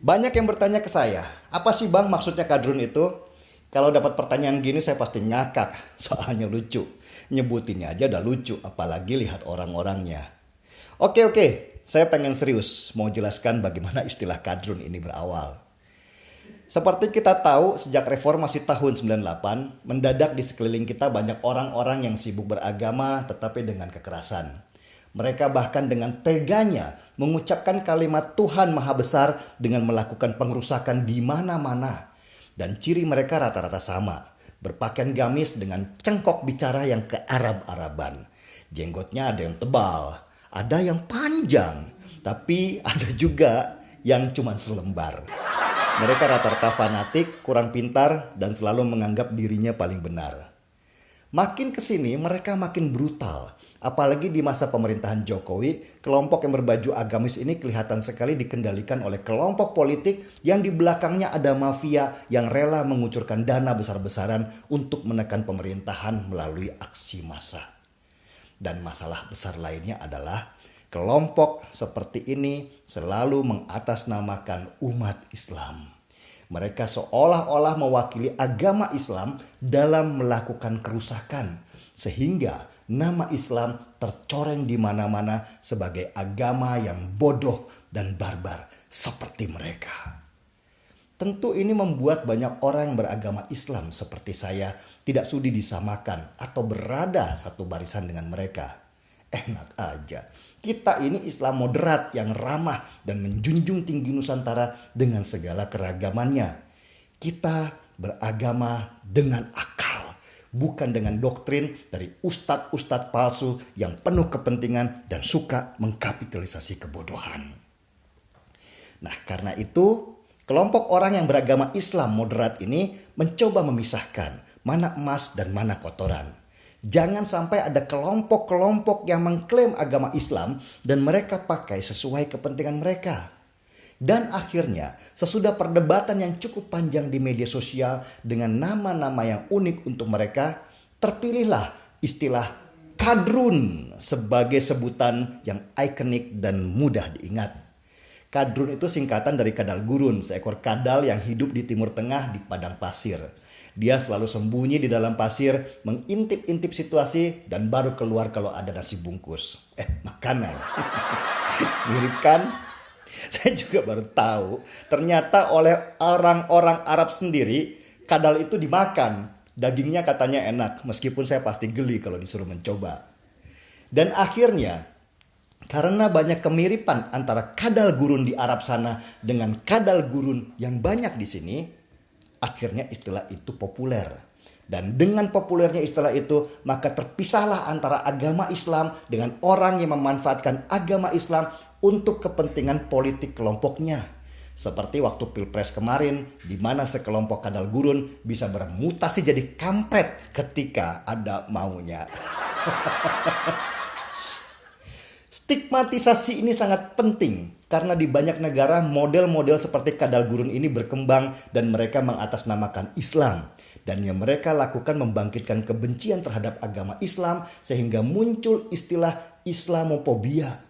Banyak yang bertanya ke saya, apa sih bang maksudnya kadrun itu? Kalau dapat pertanyaan gini saya pasti ngakak, soalnya lucu. Nyebutinnya aja udah lucu, apalagi lihat orang-orangnya. Oke, saya pengen serius mau jelaskan bagaimana istilah kadrun ini berawal. Seperti kita tahu, sejak reformasi tahun 98, mendadak di sekeliling kita banyak orang-orang yang sibuk beragama tetapi dengan kekerasan. Mereka bahkan dengan teganya mengucapkan kalimat Tuhan Maha Besar dengan melakukan pengrusakan di mana-mana. Dan ciri mereka rata-rata sama, berpakaian gamis dengan cengkok bicara yang ke-Arab-Araban. Jenggotnya ada yang tebal, ada yang panjang, tapi ada juga yang cuma selembar. Mereka rata-rata fanatik, kurang pintar, dan selalu menganggap dirinya paling benar. Makin kesini mereka makin brutal. Apalagi di masa pemerintahan Jokowi, kelompok yang berbaju agamis ini kelihatan sekali dikendalikan oleh kelompok politik yang di belakangnya ada mafia yang rela mengucurkan dana besar-besaran untuk menekan pemerintahan melalui aksi massa. Dan masalah besar lainnya adalah kelompok seperti ini selalu mengatasnamakan umat Islam. Mereka seolah-olah mewakili agama Islam dalam melakukan kerusakan, sehingga nama Islam tercoreng di mana-mana sebagai agama yang bodoh dan barbar seperti mereka. Tentu ini membuat banyak orang yang beragama Islam seperti saya tidak sudi disamakan atau berada satu barisan dengan mereka. Enak aja. Kita ini Islam moderat yang ramah dan menjunjung tinggi Nusantara dengan segala keragamannya. Kita beragama dengan akal, bukan dengan doktrin dari ustadz-ustadz palsu yang penuh kepentingan dan suka mengkapitalisasi kebodohan. Nah, karena itu kelompok orang yang beragama Islam moderat ini mencoba memisahkan mana emas dan mana kotoran. Jangan sampai ada kelompok-kelompok yang mengklaim agama Islam dan mereka pakai sesuai kepentingan mereka. Dan akhirnya sesudah perdebatan yang cukup panjang di media sosial dengan nama-nama yang unik untuk mereka, terpilihlah istilah kadrun sebagai sebutan yang ikonik dan mudah diingat. Kadrun itu singkatan dari kadal gurun, seekor kadal yang hidup di Timur Tengah di padang pasir. Dia selalu sembunyi di dalam pasir, mengintip-intip situasi dan baru keluar kalau ada nasi bungkus. Makanan. Mirip kan? Saya juga baru tahu, ternyata oleh orang-orang Arab sendiri, kadal itu dimakan. Dagingnya katanya enak, meskipun saya pasti geli kalau disuruh mencoba. Dan akhirnya, karena banyak kemiripan antara kadal gurun di Arab sana dengan kadal gurun yang banyak di sini, akhirnya istilah itu populer. Dan dengan populernya istilah itu, maka terpisahlah antara agama Islam dengan orang yang memanfaatkan agama Islam untuk kepentingan politik kelompoknya. Seperti waktu Pilpres kemarin, di mana sekelompok kadal gurun bisa bermutasi jadi kampret ketika ada maunya. Stigmatisasi ini sangat penting karena di banyak negara model-model seperti kadal gurun ini berkembang dan mereka mengatasnamakan Islam. Dan yang mereka lakukan membangkitkan kebencian terhadap agama Islam sehingga muncul istilah Islamofobia.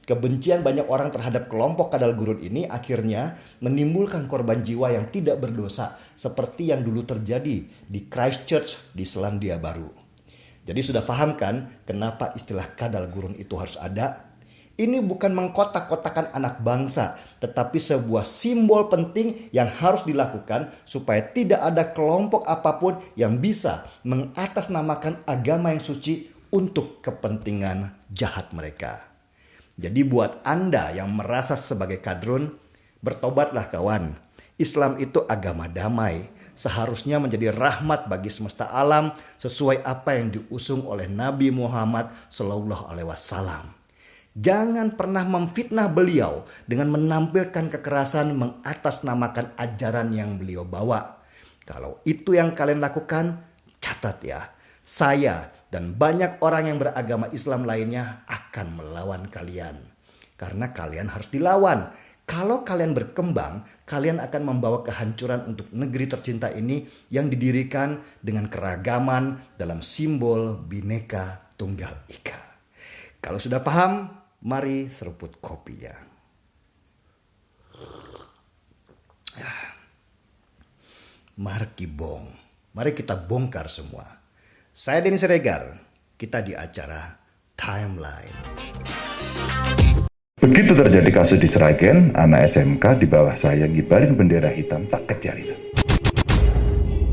Kebencian banyak orang terhadap kelompok kadal gurun ini akhirnya menimbulkan korban jiwa yang tidak berdosa seperti yang dulu terjadi di Christchurch di Selandia Baru. Jadi sudah paham kan kenapa istilah kadal gurun itu harus ada? Ini bukan mengkotak-kotakan anak bangsa, tetapi sebuah simbol penting yang harus dilakukan supaya tidak ada kelompok apapun yang bisa mengatasnamakan agama yang suci untuk kepentingan jahat mereka. Jadi buat Anda yang merasa sebagai kadrun, bertobatlah kawan. Islam itu agama damai. Seharusnya menjadi rahmat bagi semesta alam sesuai apa yang diusung oleh Nabi Muhammad SAW. Jangan pernah memfitnah beliau dengan menampilkan kekerasan mengatasnamakan ajaran yang beliau bawa. Kalau itu yang kalian lakukan, catat ya, saya dan banyak orang yang beragama Islam lainnya akan melawan kalian. Karena kalian harus dilawan. Kalau kalian berkembang, kalian akan membawa kehancuran untuk negeri tercinta ini yang didirikan dengan keragaman dalam simbol Bhinneka Tunggal Ika. Kalau sudah paham, mari seruput kopinya. Markibong. Mari kita bongkar semua. Saya Denny Siregar, kita di acara Timeline. Begitu terjadi kasus di Sragen, anak SMK di bawah saya ngibarin bendera hitam, tak kejar itu.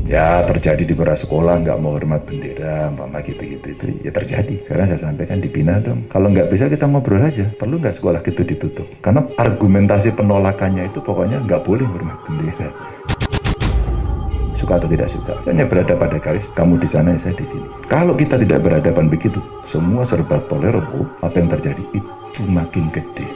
Ya terjadi di beberapa sekolah nggak mau hormat bendera, mama gitu-gitu itu ya terjadi. Sekarang saya sampaikan dibina dong. Kalau nggak bisa kita ngobrol aja. Perlu nggak sekolah gitu ditutup? Karena argumentasi penolakannya itu pokoknya nggak boleh hormat bendera. Suka atau tidak suka, hanya berada pada garis. Kamu di sana, saya di sini. Kalau kita tidak berhadapan begitu, semua serba tolerable. Apa yang terjadi itu makin gede.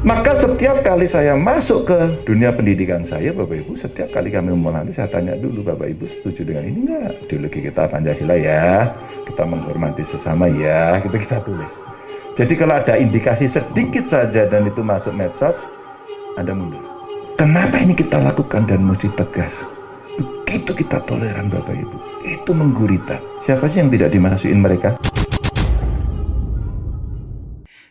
Maka setiap kali saya masuk ke dunia pendidikan saya, Bapak Ibu, setiap kali kami mau nanti saya tanya dulu, Bapak Ibu setuju dengan ini enggak? Ideologi kita Pancasila ya, kita menghormati sesama ya, kita tulis. Jadi kalau ada indikasi sedikit saja dan itu masuk medsos, Anda mundur. Kenapa ini kita lakukan dan mesti tegas? Begitu kita toleran, Bapak Ibu, itu menggurita. Siapa sih yang tidak dimasukin mereka?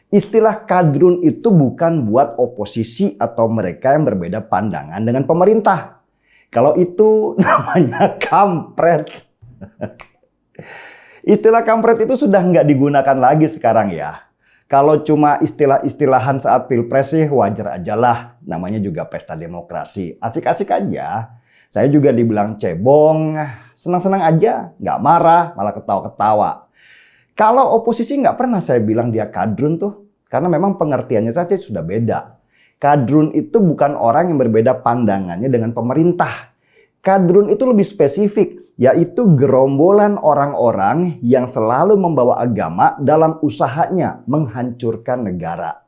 Istilah kadrun itu bukan buat oposisi atau mereka yang berbeda pandangan dengan pemerintah. Kalau itu namanya kampret. Istilah kampret itu sudah nggak digunakan lagi sekarang ya. Kalau cuma istilah-istilahan saat pilpres sih wajar aja lah. Namanya juga pesta demokrasi. Asik-asik aja. Saya juga dibilang cebong, senang-senang aja, nggak marah, malah ketawa-ketawa. Kalau oposisi nggak pernah saya bilang dia kadrun tuh. Karena memang pengertiannya saja sudah beda. Kadrun itu bukan orang yang berbeda pandangannya dengan pemerintah. Kadrun itu lebih spesifik, yaitu gerombolan orang-orang yang selalu membawa agama dalam usahanya menghancurkan negara.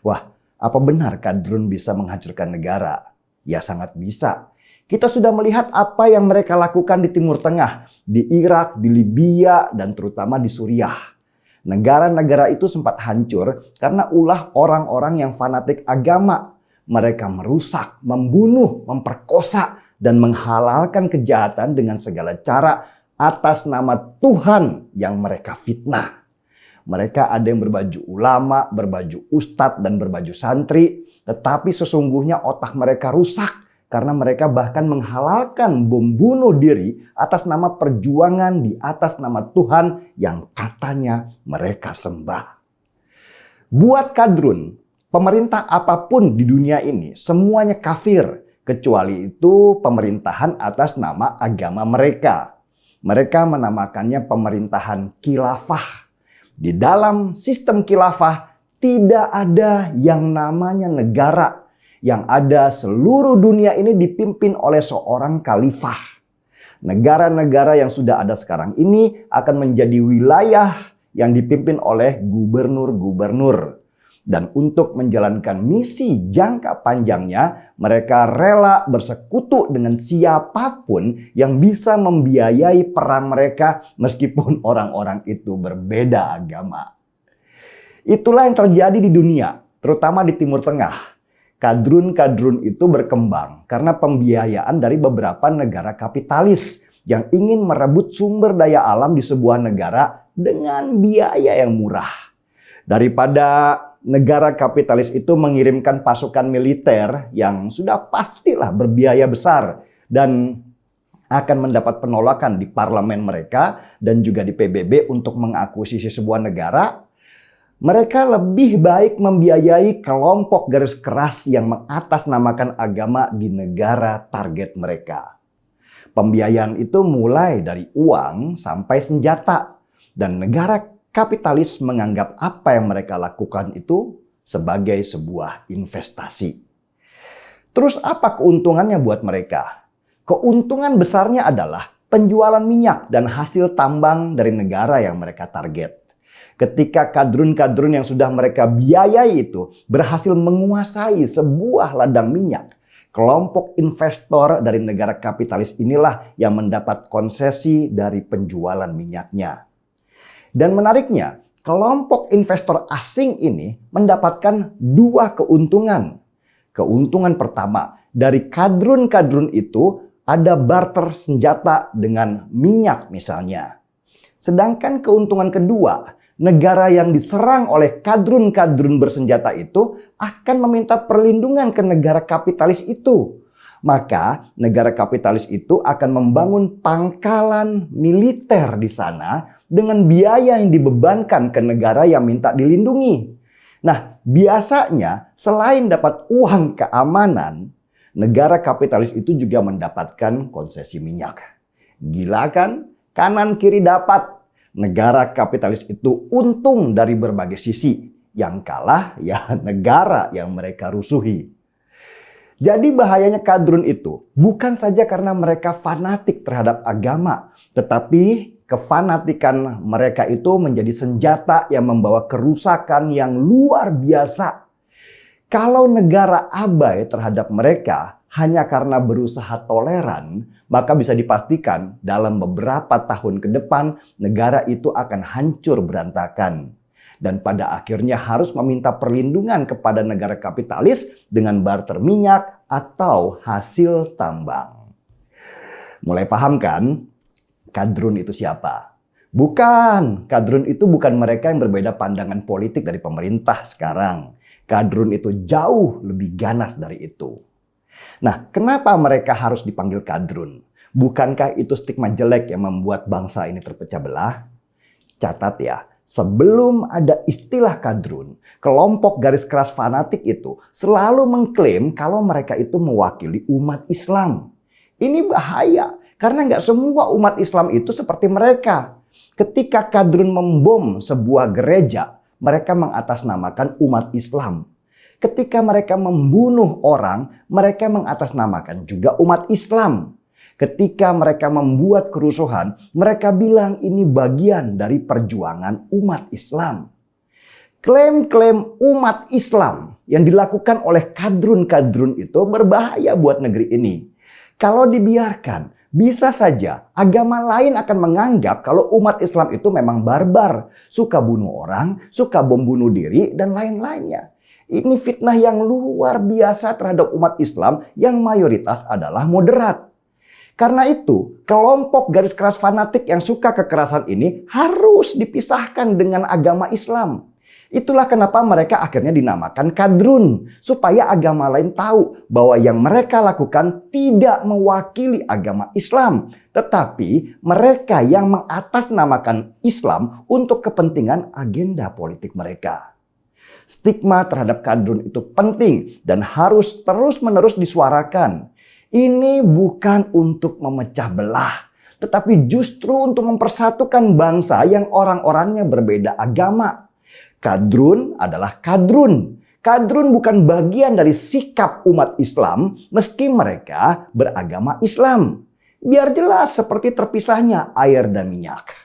Wah, apa benar kadrun bisa menghancurkan negara? Ya sangat bisa. Kita sudah melihat apa yang mereka lakukan di Timur Tengah, di Irak, di Libya, dan terutama di Suriah. Negara-negara itu sempat hancur karena ulah orang-orang yang fanatik agama. Mereka merusak, membunuh, memperkosa, dan menghalalkan kejahatan dengan segala cara atas nama Tuhan yang mereka fitnah. Mereka ada yang berbaju ulama, berbaju ustadz, dan berbaju santri. Tetapi sesungguhnya otak mereka rusak. Karena mereka bahkan menghalalkan bom bunuh diri atas nama perjuangan di atas nama Tuhan yang katanya mereka sembah. Buat kadrun, pemerintah apapun di dunia ini semuanya kafir. Kecuali itu pemerintahan atas nama agama mereka. Mereka menamakannya pemerintahan khilafah. Di dalam sistem khilafah tidak ada yang namanya negara. Yang ada seluruh dunia ini dipimpin oleh seorang khalifah. Negara-negara yang sudah ada sekarang ini akan menjadi wilayah yang dipimpin oleh gubernur-gubernur. Dan untuk menjalankan misi jangka panjangnya, mereka rela bersekutu dengan siapapun yang bisa membiayai perang mereka meskipun orang-orang itu berbeda agama. Itulah yang terjadi di dunia, terutama di Timur Tengah. Kadrun-kadrun itu berkembang karena pembiayaan dari beberapa negara kapitalis yang ingin merebut sumber daya alam di sebuah negara dengan biaya yang murah. Daripada negara kapitalis itu mengirimkan pasukan militer yang sudah pastilah berbiaya besar dan akan mendapat penolakan di parlemen mereka dan juga di PBB untuk mengakuisisi sebuah negara, mereka lebih baik membiayai kelompok garis keras yang mengatasnamakan agama di negara target mereka. Pembiayaan itu mulai dari uang sampai senjata. Dan negara kapitalis menganggap apa yang mereka lakukan itu sebagai sebuah investasi. Terus apa keuntungannya buat mereka? Keuntungan besarnya adalah penjualan minyak dan hasil tambang dari negara yang mereka target. Ketika kadrun-kadrun yang sudah mereka biayai itu berhasil menguasai sebuah ladang minyak, kelompok investor dari negara kapitalis inilah yang mendapat konsesi dari penjualan minyaknya. Dan menariknya, kelompok investor asing ini mendapatkan dua keuntungan. Keuntungan pertama, dari kadrun-kadrun itu ada barter senjata dengan minyak misalnya. Sedangkan keuntungan kedua, negara yang diserang oleh kadrun-kadrun bersenjata itu akan meminta perlindungan ke negara kapitalis itu. Maka negara kapitalis itu akan membangun pangkalan militer di sana dengan biaya yang dibebankan ke negara yang minta dilindungi. Nah, biasanya selain dapat uang keamanan, negara kapitalis itu juga mendapatkan konsesi minyak. Gila kan? Kanan kiri dapat. Negara kapitalis itu untung dari berbagai sisi. Yang kalah ya negara yang mereka rusuhi. Jadi bahayanya kadrun itu bukan saja karena mereka fanatik terhadap agama, tetapi kefanatikan mereka itu menjadi senjata yang membawa kerusakan yang luar biasa. Kalau negara abai terhadap mereka hanya karena berusaha toleran, maka bisa dipastikan dalam beberapa tahun ke depan negara itu akan hancur berantakan. Dan pada akhirnya harus meminta perlindungan kepada negara kapitalis dengan barter minyak atau hasil tambang. Mulai paham kan? Kadrun itu siapa? Bukan, kadrun itu bukan mereka yang berbeda pandangan politik dari pemerintah sekarang. Kadrun itu jauh lebih ganas dari itu. Nah, kenapa mereka harus dipanggil kadrun? Bukankah itu stigma jelek yang membuat bangsa ini terpecah belah? Catat ya. Sebelum ada istilah kadrun, kelompok garis keras fanatik itu selalu mengklaim kalau mereka itu mewakili umat Islam. Ini bahaya karena nggak semua umat Islam itu seperti mereka. Ketika kadrun membom sebuah gereja, mereka mengatasnamakan umat Islam. Ketika mereka membunuh orang, mereka mengatasnamakan juga umat Islam. Ketika mereka membuat kerusuhan, mereka bilang ini bagian dari perjuangan umat Islam. Klaim-klaim umat Islam yang dilakukan oleh kadrun-kadrun itu berbahaya buat negeri ini. Kalau dibiarkan, bisa saja agama lain akan menganggap kalau umat Islam itu memang barbar, suka bunuh orang, suka bom bunuh diri, dan lain-lainnya. Ini fitnah yang luar biasa terhadap umat Islam yang mayoritas adalah moderat. Karena itu, kelompok garis keras fanatik yang suka kekerasan ini harus dipisahkan dengan agama Islam. Itulah kenapa mereka akhirnya dinamakan kadrun. Supaya agama lain tahu bahwa yang mereka lakukan tidak mewakili agama Islam. Tetapi mereka yang mengatasnamakan Islam untuk kepentingan agenda politik mereka. Stigma terhadap kadrun itu penting dan harus terus-menerus disuarakan. Ini bukan untuk memecah belah, tetapi justru untuk mempersatukan bangsa yang orang-orangnya berbeda agama. Kadrun adalah kadrun. Kadrun bukan bagian dari sikap umat Islam meski mereka beragama Islam. Biar jelas seperti terpisahnya air dan minyak.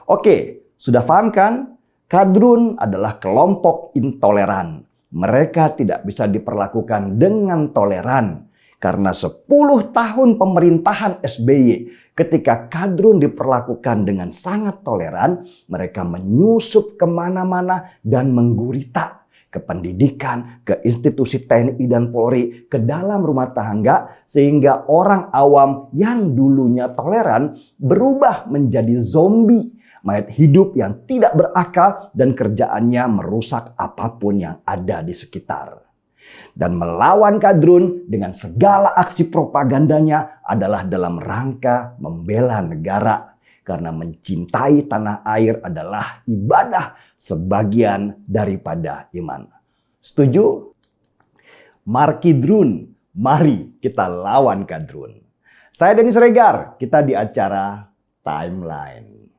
Oke, sudah paham kan? Kadrun adalah kelompok intoleran. Mereka tidak bisa diperlakukan dengan toleran. Karena 10 tahun pemerintahan SBY, ketika kadrun diperlakukan dengan sangat toleran, mereka menyusup kemana-mana dan menggurita ke pendidikan, ke institusi TNI dan Polri, ke dalam rumah tangga, sehingga orang awam yang dulunya toleran berubah menjadi zombie, mayat hidup yang tidak berakal dan kerjaannya merusak apapun yang ada di sekitar. Dan melawan kadrun dengan segala aksi propagandanya adalah dalam rangka membela negara. Karena mencintai tanah air adalah ibadah sebagian daripada iman. Setuju? Markidrun, mari kita lawan kadrun. Saya Denny Siregar, kita di acara Timeline.